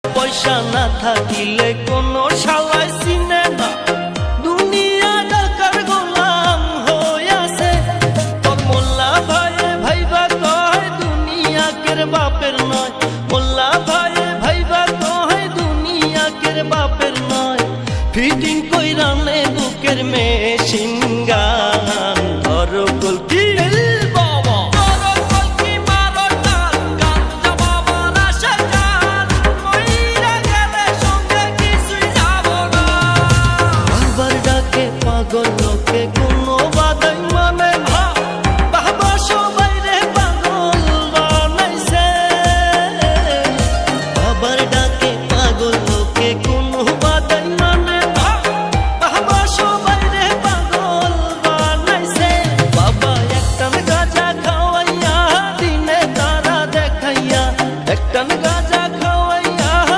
পয়সা না থাকিলে কোনো শালায় চিনে না, দুনিয়া ডাকার গোলাম হইয়াছে। তোর মোল্লা ভাইয়ে ভাইবা কয় দুনিয়া কের বাপের নয়, মোল্লা ভাইয়ে ভাইবা কয় দুনিয়া কের বাপের নয়। ফিটিং কইরা নে বুকের মেশিন গান।